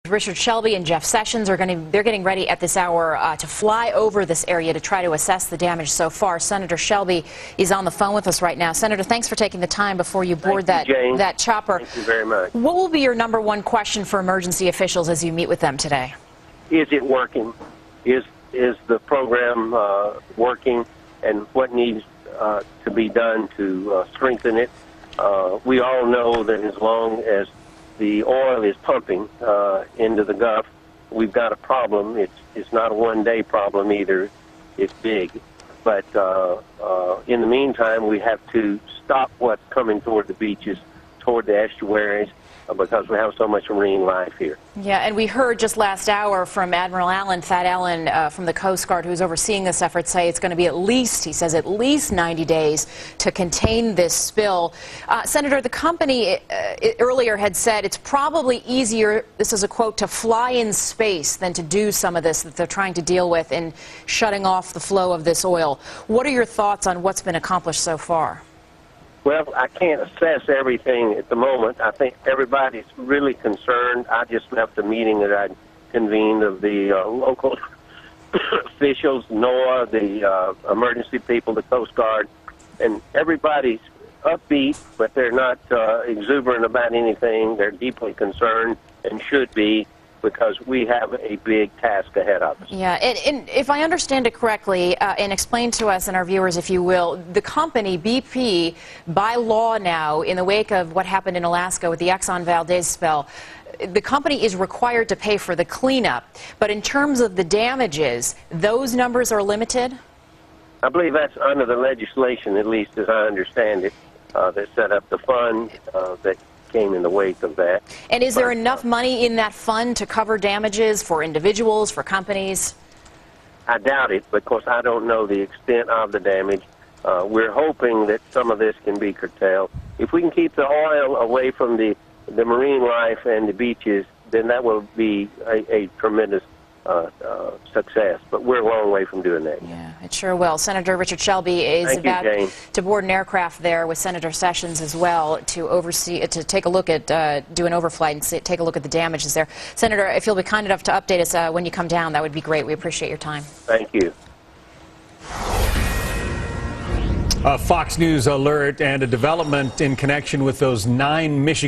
Richard Shelby and Jeff Sessions they're getting ready at this hour to fly over this area to try to assess the damage so far. Senator Shelby is on the phone with us right now. Senator, thanks for taking the time before you board that chopper. Thank you very much. What will be your number one question for emergency officials as you meet with them today? Is it working? Is the program working, and what needs to be done to strengthen it? We all know that as long as the oil is pumping into the Gulf, we've got a problem. It's not a one-day problem either. It's big. But in the meantime, we have to stop what's coming toward the beaches, toward the estuaries, because we have so much marine life here. Yeah, and we heard just last hour from Admiral Allen, Thad Allen, from the Coast Guard, who's overseeing this effort, say it's going to be he says at least 90 days to contain this spill. Senator, the company earlier had said it's probably easier, this is a quote, to fly in space than to do some of this that they're trying to deal with in shutting off the flow of this oil. What are your thoughts on what's been accomplished so far? Well, I can't assess everything at the moment. I think everybody's really concerned. I just left a meeting that I convened of the local officials, NOAA, the emergency people, the Coast Guard, and everybody's upbeat, but they're not exuberant about anything. They're deeply concerned and should be, because we have a big task ahead of us. Yeah, and if I understand it correctly, and explain to us and our viewers, if you will, the company, BP, by law now, in the wake of what happened in Alaska with the Exxon Valdez spill, the company is required to pay for the cleanup. But in terms of the damages, those numbers are limited? I believe that's under the legislation, at least as I understand it, that set up the fund that came in the wake of that. And is there enough money in that fund to cover damages for individuals, for companies? I doubt it, because I don't know the extent of the damage. We're hoping that some of this can be curtailed. If we can keep the oil away from the marine life and the beaches, then that will be a tremendous success. But we're a long way from doing that. Yeah, it sure will. Senator Richard Shelby is about to board an aircraft there with Senator Sessions as well to oversee, to take a look at, do an overflight and take a look at the damages there. Senator, if you'll be kind enough to update us when you come down, that would be great. We appreciate your time. Thank you. A Fox News alert and a development in connection with those 9 Michigan